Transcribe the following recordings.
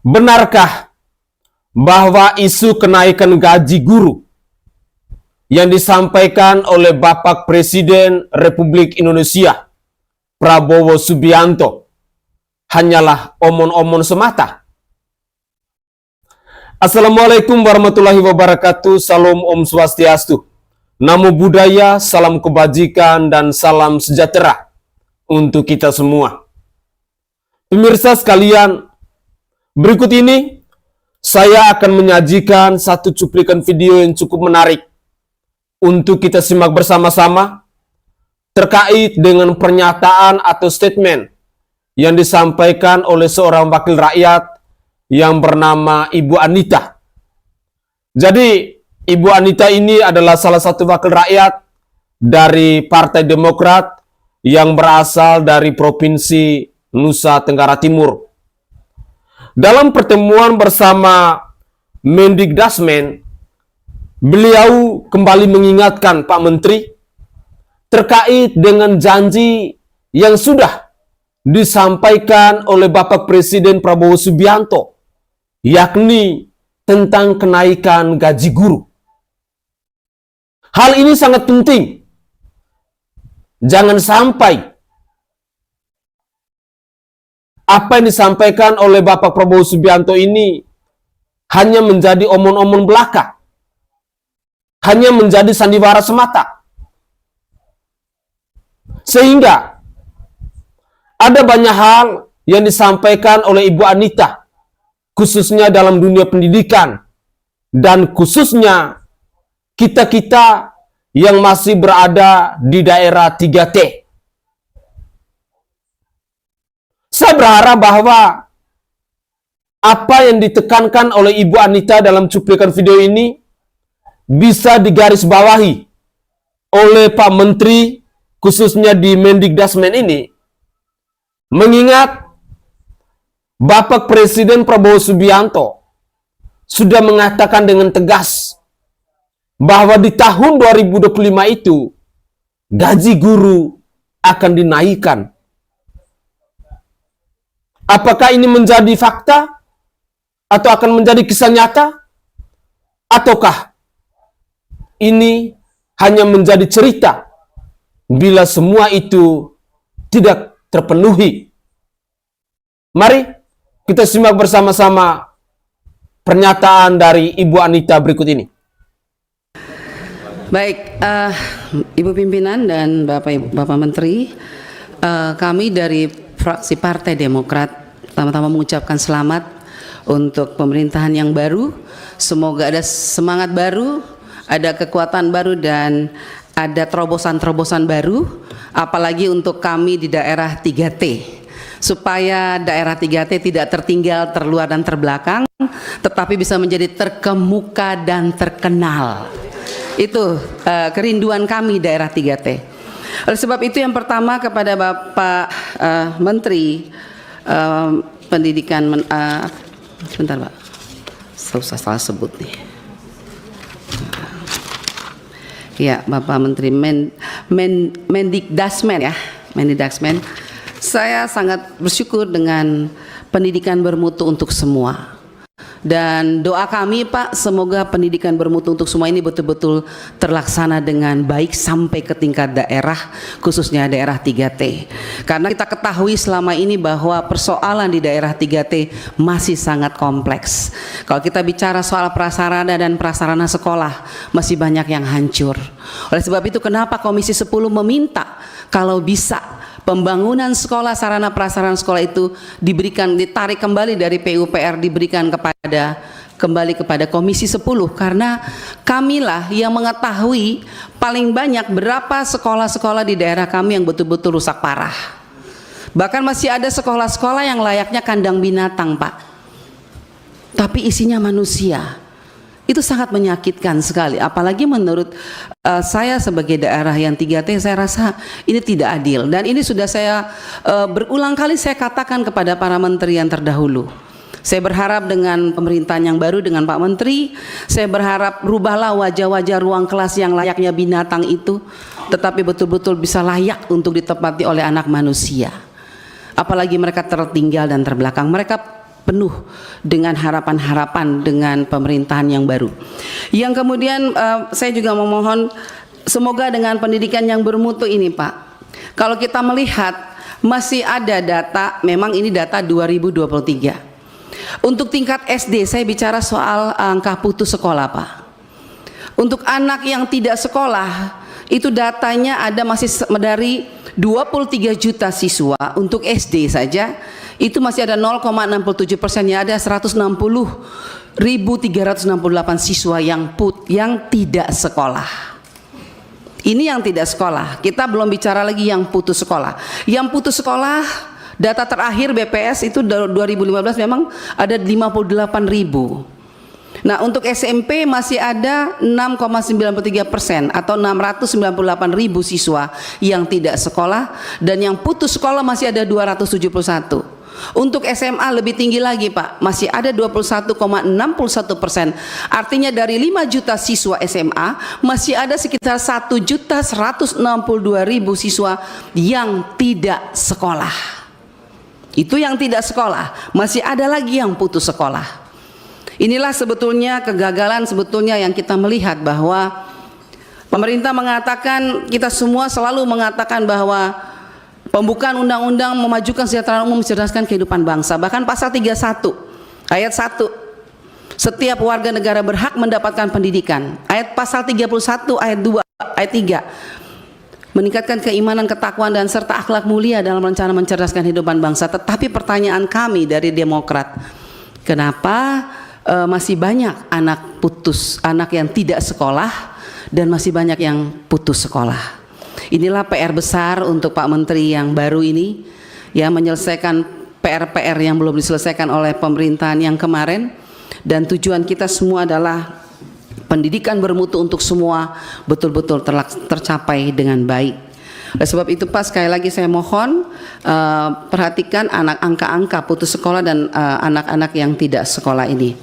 Benarkah bahwa isu kenaikan gaji guru yang disampaikan oleh Bapak Presiden Republik Indonesia Prabowo Subianto hanyalah omon-omon semata? Assalamualaikum warahmatullahi wabarakatuh. Salam Om Swastiastu. Namo Buddhaya, salam kebajikan dan salam sejahtera untuk kita semua. Pemirsa sekalian, berikut ini saya akan menyajikan satu cuplikan video yang cukup menarik untuk kita simak bersama-sama terkait dengan pernyataan atau statement yang disampaikan oleh seorang wakil rakyat yang bernama Ibu Anita. Jadi Ibu Anita ini adalah salah satu wakil rakyat dari Partai Demokrat yang berasal dari Provinsi Nusa Tenggara Timur. Dalam pertemuan bersama Mendikdasmen, beliau kembali mengingatkan Pak Menteri terkait dengan janji yang sudah disampaikan oleh Bapak Presiden Prabowo Subianto, yakni tentang kenaikan gaji guru. Hal ini sangat penting. Jangan sampai apa yang disampaikan oleh Bapak Prabowo Subianto ini hanya menjadi omon-omon belaka, hanya menjadi sandiwara semata. Sehingga ada banyak hal yang disampaikan oleh Ibu Anita, khususnya dalam dunia pendidikan, dan khususnya kita-kita yang masih berada di daerah 3T. Saya berharap bahwa apa yang ditekankan oleh Ibu Anita dalam cuplikan video ini bisa digarisbawahi oleh Pak Menteri, khususnya di Mendikdasmen ini, mengingat Bapak Presiden Prabowo Subianto sudah mengatakan dengan tegas bahwa di tahun 2025 itu gaji guru akan dinaikkan. Apakah ini menjadi fakta atau akan menjadi kisah nyata? Ataukah ini hanya menjadi cerita bila semua itu tidak terpenuhi? Mari kita simak bersama-sama pernyataan dari Ibu Anita berikut ini. Baik, Ibu Pimpinan dan Bapak Menteri, kami dari fraksi Partai Demokrat pertama-tama mengucapkan selamat untuk pemerintahan yang baru. Semoga ada semangat baru, ada kekuatan baru, dan ada terobosan-terobosan baru, apalagi untuk kami di daerah 3T, supaya daerah 3T tidak tertinggal, terluar dan terbelakang, tetapi bisa menjadi terkemuka dan terkenal. Itu kerinduan kami daerah 3T. Oleh sebab itu yang pertama kepada Bapak Menteri Pendidikan, sebentar Pak, salah sebut nih. Ya, Bapak Menteri Mendikdasmen ya, Mendikdasmen. Saya sangat bersyukur dengan pendidikan bermutu untuk semua. Dan doa kami Pak, semoga pendidikan bermutu untuk semua ini betul-betul terlaksana dengan baik sampai ke tingkat daerah, khususnya daerah 3T. Karena kita ketahui selama ini bahwa persoalan di daerah 3T masih sangat kompleks. Kalau kita bicara soal prasarana dan prasarana sekolah, masih banyak yang hancur. Oleh sebab itu kenapa Komisi 10 meminta kalau bisa pembangunan sekolah, sarana prasarana sekolah itu ditarik kembali dari PUPR, diberikan kembali kepada Komisi 10, karena kamilah yang mengetahui paling banyak berapa sekolah-sekolah di daerah kami yang betul-betul rusak parah. Bahkan masih ada sekolah-sekolah yang layaknya kandang binatang Pak, tapi isinya manusia. Itu sangat menyakitkan sekali, apalagi menurut saya sebagai daerah yang 3T, saya rasa ini tidak adil. Dan ini sudah saya berulang kali saya katakan kepada para menteri yang terdahulu. Saya berharap dengan pemerintahan yang baru, dengan Pak Menteri, saya berharap rubahlah wajah-wajah ruang kelas yang layaknya binatang itu, tetapi betul-betul bisa layak untuk ditempati oleh anak manusia. Apalagi mereka tertinggal dan terbelakang. Mereka penuh dengan harapan-harapan dengan pemerintahan yang baru. Yang kemudian saya juga memohon semoga dengan pendidikan yang bermutu ini Pak, kalau kita melihat masih ada data, memang ini data 2023. Untuk tingkat SD saya bicara soal angka putus sekolah Pak. Untuk anak yang tidak sekolah itu datanya ada masih dari 23 juta siswa untuk SD saja itu masih ada 0,67%, ya ada 160.368 siswa yang tidak sekolah. Ini yang tidak sekolah. Kita belum bicara lagi yang putus sekolah. Yang putus sekolah data terakhir BPS itu 2015 memang ada 58.000. Nah untuk SMP masih ada 6,93% atau 698.000 siswa yang tidak sekolah, dan yang putus sekolah masih ada 271. Untuk SMA lebih tinggi lagi Pak, masih ada 21,61%. Artinya dari 5 juta siswa SMA masih ada sekitar 1.162.000 siswa yang tidak sekolah. Itu yang tidak sekolah, masih ada lagi yang putus sekolah. Inilah sebetulnya kegagalan sebetulnya yang kita melihat, bahwa pemerintah mengatakan, kita semua selalu mengatakan bahwa pembukaan undang-undang memajukan kesejahteraan umum, mencerdaskan kehidupan bangsa. Bahkan pasal 31 ayat 1, setiap warga negara berhak mendapatkan pendidikan. Ayat pasal 31 ayat 2 ayat 3, meningkatkan keimanan, ketakwaan dan serta akhlak mulia dalam rencana mencerdaskan kehidupan bangsa. Tetapi pertanyaan kami dari Demokrat, kenapa masih banyak anak yang tidak sekolah dan masih banyak yang putus sekolah? Inilah PR besar untuk Pak Menteri yang baru ini, ya, menyelesaikan PR-PR yang belum diselesaikan oleh pemerintahan yang kemarin. Dan tujuan kita semua adalah pendidikan bermutu untuk semua betul-betul tercapai dengan baik. Oleh sebab itu Pak, sekali lagi saya mohon perhatikan angka-angka putus sekolah dan anak-anak yang tidak sekolah ini.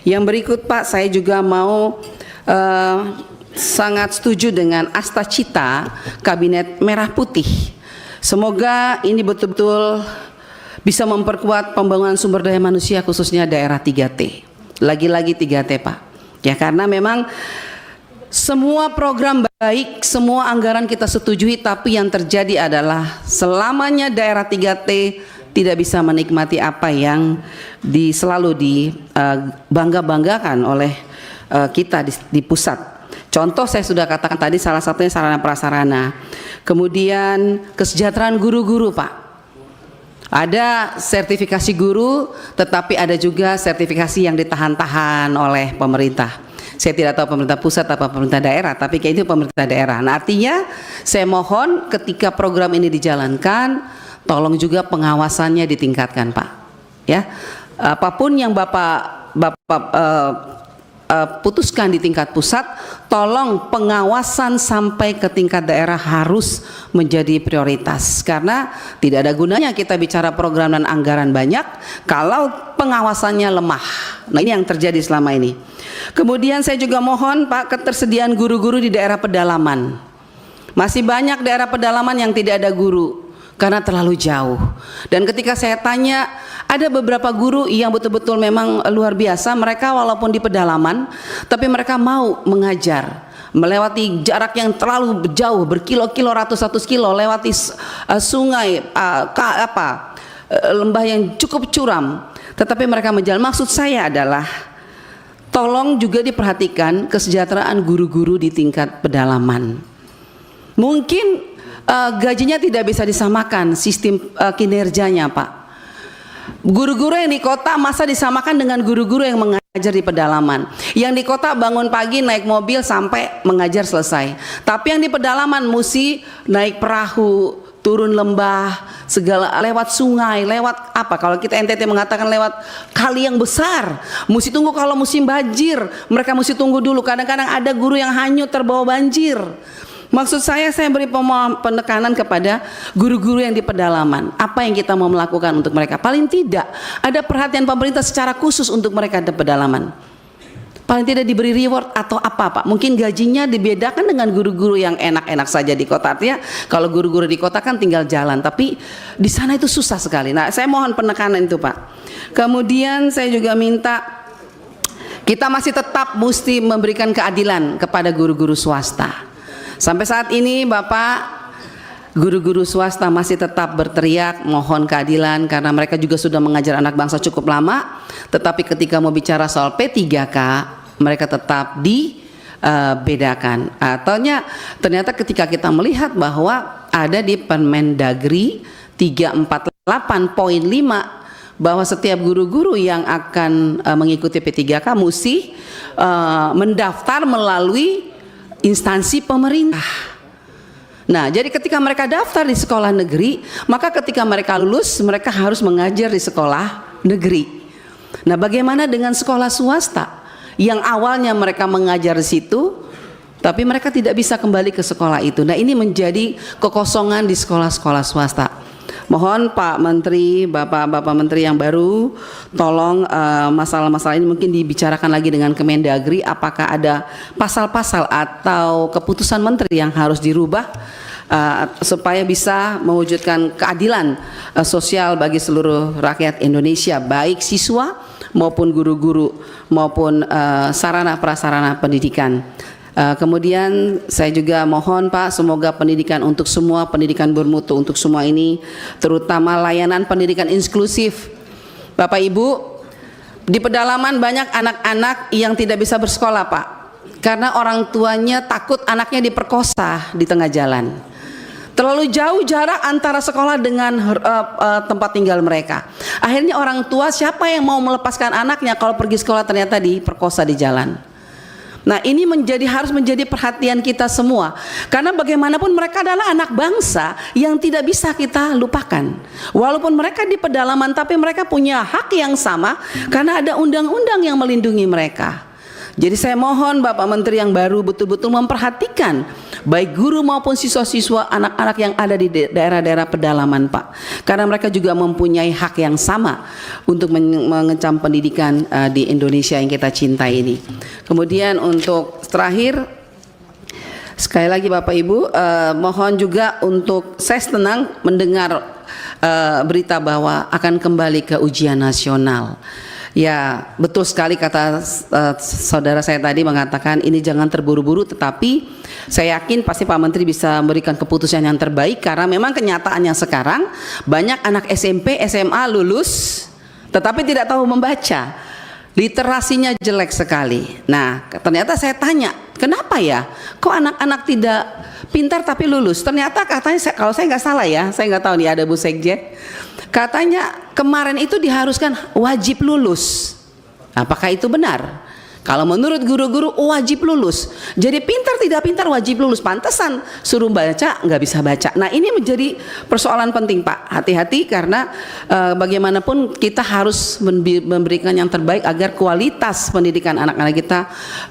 Yang berikut Pak, saya juga mau sangat setuju dengan asta cita Kabinet Merah Putih. Semoga ini betul-betul bisa memperkuat pembangunan sumber daya manusia khususnya daerah 3T. Lagi-lagi 3T Pak. Ya, karena memang semua program baik, semua anggaran kita setujui, tapi yang terjadi adalah selamanya daerah 3T tidak bisa menikmati apa yang selalu dibangga-banggakan oleh kita di pusat. Contoh saya sudah katakan tadi, salah satunya sarana prasarana. Kemudian kesejahteraan guru-guru Pak. Ada sertifikasi guru, tetapi ada juga sertifikasi yang ditahan-tahan oleh pemerintah. Saya tidak tahu pemerintah pusat atau pemerintah daerah, tapi kayak itu pemerintah daerah. Nah, artinya saya mohon ketika program ini dijalankan, tolong juga pengawasannya ditingkatkan Pak. Ya, apapun yang Bapak putuskan di tingkat pusat, tolong pengawasan sampai ke tingkat daerah harus menjadi prioritas, karena tidak ada gunanya kita bicara program dan anggaran banyak kalau pengawasannya lemah. Nah, ini yang terjadi selama ini. Kemudian saya juga mohon Pak, ketersediaan guru-guru di daerah pedalaman. Masih banyak daerah pedalaman yang tidak ada guru karena terlalu jauh. Dan ketika saya tanya, ada beberapa guru yang betul-betul memang luar biasa, mereka walaupun di pedalaman tapi mereka mau mengajar melewati jarak yang terlalu jauh, berkilo-kilo, ratus kilo, lewati sungai, lembah yang cukup curam, tetapi mereka menjalan. Maksud saya adalah tolong juga diperhatikan kesejahteraan guru-guru di tingkat pedalaman. Mungkin gajinya tidak bisa disamakan sistem kinerjanya Pak. Guru-guru yang di kota masa disamakan dengan guru-guru yang mengajar di pedalaman. Yang di kota bangun pagi naik mobil sampai mengajar selesai. Tapi yang di pedalaman mesti naik perahu, turun lembah, segala, lewat sungai, lewat apa? Kalau kita NTT mengatakan lewat kali yang besar. Mesti tunggu kalau musim banjir, mereka mesti tunggu dulu. Kadang-kadang ada guru yang hanyut terbawa banjir. Maksud saya beri penekanan kepada guru-guru yang di pedalaman. Apa yang kita mau melakukan untuk mereka? Paling tidak ada perhatian pemerintah secara khusus untuk mereka di pedalaman. Paling tidak diberi reward atau apa Pak? Mungkin gajinya dibedakan dengan guru-guru yang enak-enak saja di kota. Artinya kalau guru-guru di kota kan tinggal jalan, tapi di sana itu susah sekali. Nah, saya mohon penekanan itu Pak. Kemudian saya juga minta kita masih tetap mesti memberikan keadilan kepada guru-guru swasta. Sampai saat ini Bapak, guru-guru swasta masih tetap berteriak mohon keadilan karena mereka juga sudah mengajar anak bangsa cukup lama, tetapi ketika mau bicara soal P3K mereka tetap dibedakan. Ternyata ketika kita melihat bahwa ada di Permendagri 348.5 bahwa setiap guru-guru yang akan mengikuti P3K mesti mendaftar melalui instansi pemerintah. Nah, jadi ketika mereka daftar di sekolah negeri, maka ketika mereka lulus, mereka harus mengajar di sekolah negeri. Nah, bagaimana dengan sekolah swasta yang awalnya mereka mengajar di situ, tapi mereka tidak bisa kembali ke sekolah itu. Nah, ini menjadi kekosongan di sekolah-sekolah swasta. Mohon Pak Menteri, Bapak-Bapak Menteri yang baru, tolong masalah-masalah ini mungkin dibicarakan lagi dengan Kemendagri, apakah ada pasal-pasal atau keputusan Menteri yang harus dirubah supaya bisa mewujudkan keadilan sosial bagi seluruh rakyat Indonesia, baik siswa maupun guru-guru maupun sarana prasarana pendidikan. Kemudian saya juga mohon Pak, semoga pendidikan untuk semua, pendidikan bermutu untuk semua ini, terutama layanan pendidikan inklusif. Bapak Ibu, di pedalaman banyak anak-anak yang tidak bisa bersekolah Pak, karena orang tuanya takut anaknya diperkosa di tengah jalan. Terlalu jauh jarak antara sekolah dengan tempat tinggal mereka. Akhirnya orang tua, siapa yang mau melepaskan anaknya kalau pergi sekolah ternyata diperkosa di jalan. Nah, ini harus menjadi perhatian kita semua, karena bagaimanapun mereka adalah anak bangsa yang tidak bisa kita lupakan. Walaupun mereka di pedalaman, tapi mereka punya hak yang sama karena ada undang-undang yang melindungi mereka. Jadi saya mohon Bapak Menteri yang baru betul-betul memperhatikan baik guru maupun siswa-siswa anak-anak yang ada di daerah-daerah pedalaman Pak, karena mereka juga mempunyai hak yang sama untuk mengecam pendidikan di Indonesia yang kita cintai ini. Kemudian untuk terakhir, sekali lagi Bapak Ibu, mohon juga untuk saya senang mendengar berita bahwa akan kembali ke ujian nasional. Ya, betul sekali kata saudara saya tadi mengatakan ini jangan terburu-buru, tetapi saya yakin pasti Pak Menteri bisa memberikan keputusan yang terbaik, karena memang kenyataannya sekarang banyak anak SMP, SMA lulus tetapi tidak tahu membaca. Literasinya jelek sekali. Nah, ternyata saya tanya, kenapa ya? Kok anak-anak tidak pintar tapi lulus? Ternyata katanya, kalau saya nggak salah ya, saya nggak tahu nih ada Bu Sekjen, katanya kemarin itu diharuskan wajib lulus. Apakah itu benar? Kalau menurut guru-guru wajib lulus. Jadi pintar tidak pintar wajib lulus. Pantesan suruh baca nggak bisa baca. Nah, ini menjadi persoalan penting Pak. Hati-hati, karena bagaimanapun kita harus memberikan yang terbaik agar kualitas pendidikan anak-anak kita,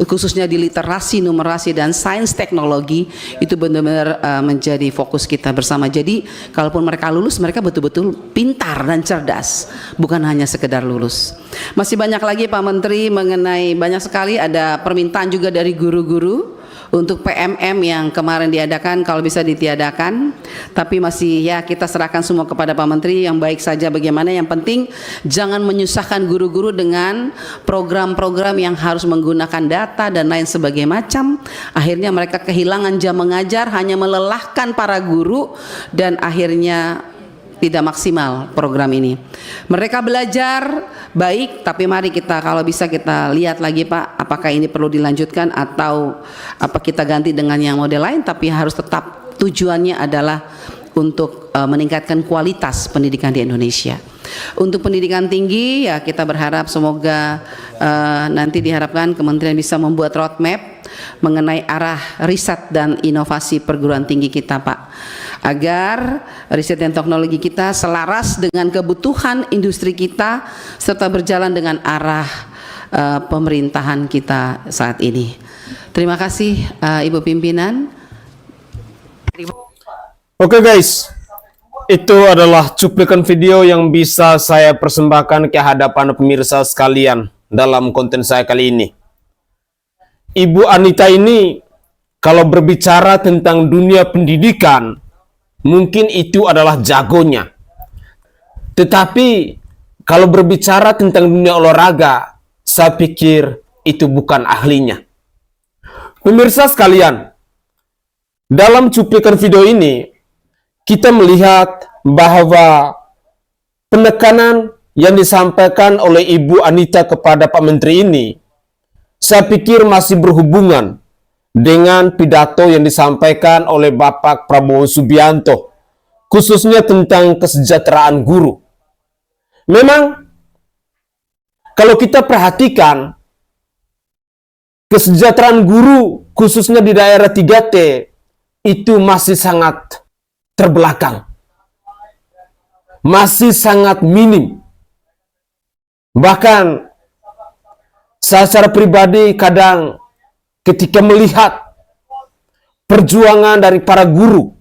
khususnya di literasi, numerasi dan sains teknologi, itu benar-benar menjadi fokus kita bersama. Jadi kalaupun mereka lulus, mereka betul-betul pintar dan cerdas, bukan hanya sekedar lulus. Masih banyak lagi Pak Menteri mengenai banyak sekali ada permintaan juga dari guru-guru untuk PMM yang kemarin diadakan, kalau bisa ditiadakan, tapi masih ya kita serahkan semua kepada Pak Menteri yang baik saja bagaimana. Yang penting jangan menyusahkan guru-guru dengan program-program yang harus menggunakan data dan lain sebagainya macam. Akhirnya mereka kehilangan jam mengajar, hanya melelahkan para guru dan akhirnya tidak maksimal program ini. Mereka belajar baik, tapi mari kita kalau bisa kita lihat lagi Pak, apakah ini perlu dilanjutkan atau apa kita ganti dengan yang model lain, tapi harus tetap tujuannya adalah untuk meningkatkan kualitas pendidikan di Indonesia. Untuk pendidikan tinggi ya kita berharap semoga nanti diharapkan kementerian bisa membuat roadmap mengenai arah riset dan inovasi perguruan tinggi kita Pak, agar riset dan teknologi kita selaras dengan kebutuhan industri kita serta berjalan dengan arah pemerintahan kita saat ini. Terima kasih Ibu Pimpinan. Oke guys, itu adalah cuplikan video yang bisa saya persembahkan ke hadapan pemirsa sekalian dalam konten saya kali ini. Ibu Anita ini kalau berbicara tentang dunia pendidikan, mungkin itu adalah jagonya. Tetapi kalau berbicara tentang dunia olahraga, saya pikir itu bukan ahlinya. Pemirsa sekalian, dalam cuplikan video ini, kita melihat bahwa penekanan yang disampaikan oleh Ibu Anita kepada Pak Menteri ini, saya pikir masih berhubungan dengan pidato yang disampaikan oleh Bapak Prabowo Subianto, khususnya tentang kesejahteraan guru. Memang, kalau kita perhatikan, kesejahteraan guru, khususnya di daerah 3T, itu masih sangat terbelakang. Masih sangat minim. Bahkan, saya secara pribadi kadang ketika melihat perjuangan dari para guru,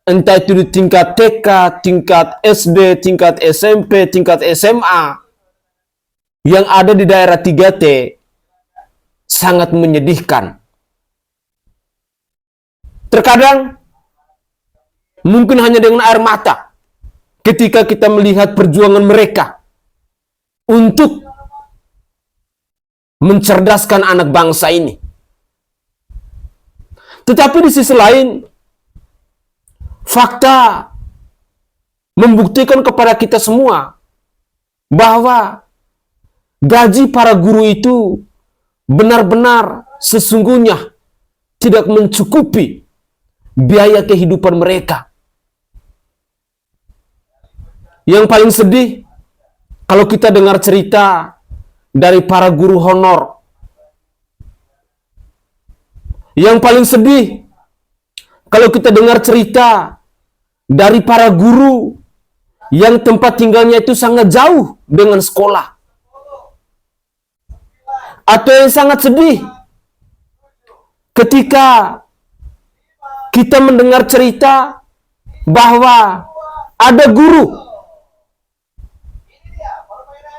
entah itu di tingkat TK, tingkat SD, tingkat SMP, tingkat SMA, yang ada di daerah 3T, sangat menyedihkan. Terkadang mungkin hanya dengan air mata ketika kita melihat perjuangan mereka untuk mencerdaskan anak bangsa ini. Tetapi di sisi lain, fakta membuktikan kepada kita semua bahwa gaji para guru itu benar-benar sesungguhnya tidak mencukupi biaya kehidupan mereka. Yang paling sedih, kalau kita dengar cerita dari para guru honor. Yang paling sedih, kalau kita dengar cerita dari para guru yang tempat tinggalnya itu sangat jauh dengan sekolah. Atau yang sangat sedih, ketika kita mendengar cerita bahwa ada guru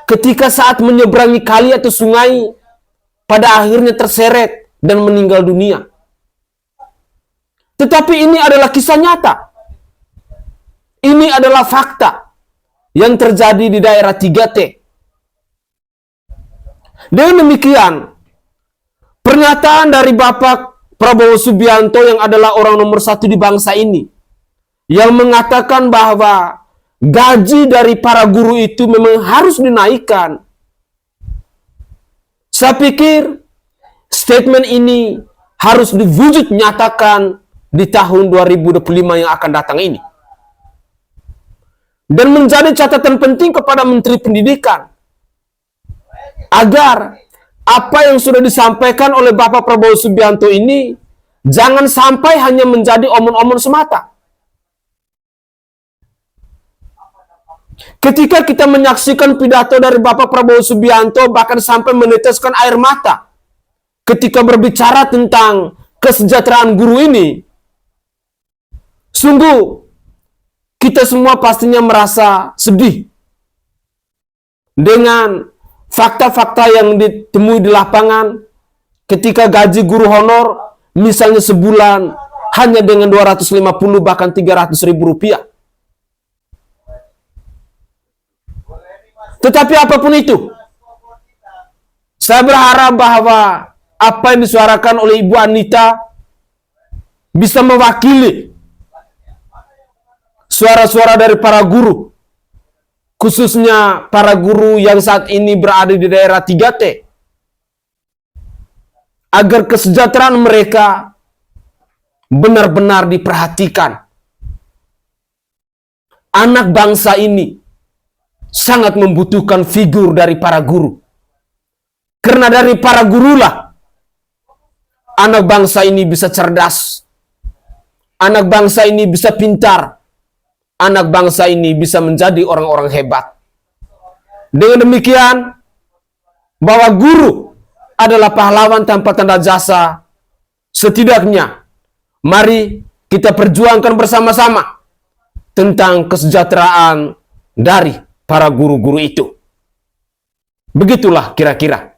ketika saat menyeberangi kali atau sungai, pada akhirnya terseret dan meninggal dunia. Tetapi ini adalah kisah nyata. Ini adalah fakta yang terjadi di daerah 3T. Dengan demikian, pernyataan dari Bapak Prabowo Subianto yang adalah orang nomor 1 di bangsa ini, yang mengatakan bahwa gaji dari para guru itu memang harus dinaikkan. Saya pikir statement ini harus diwujud nyatakan di tahun 2025 yang akan datang ini. Dan menjadi catatan penting kepada Menteri Pendidikan, agar apa yang sudah disampaikan oleh Bapak Prabowo Subianto ini jangan sampai hanya menjadi omon-omon semata. Ketika kita menyaksikan pidato dari Bapak Prabowo Subianto, bahkan sampai meneteskan air mata ketika berbicara tentang kesejahteraan guru ini, sungguh kita semua pastinya merasa sedih dengan fakta-fakta yang ditemui di lapangan ketika gaji guru honor misalnya sebulan hanya dengan 250 bahkan 300 ribu rupiah. Tetapi apapun itu, saya berharap bahwa apa yang disuarakan oleh Ibu Anita bisa mewakili suara-suara dari para guru, khususnya para guru yang saat ini berada di daerah 3T, agar kesejahteraan mereka benar-benar diperhatikan. Anak bangsa ini sangat membutuhkan figur dari para guru. Karena dari para gurulah anak bangsa ini bisa cerdas, anak bangsa ini bisa pintar, anak bangsa ini bisa menjadi orang-orang hebat. Dengan demikian, bahwa guru adalah pahlawan tanpa tanda jasa, setidaknya mari kita perjuangkan bersama-sama tentang kesejahteraan dari para guru-guru itu. Begitulah kira-kira.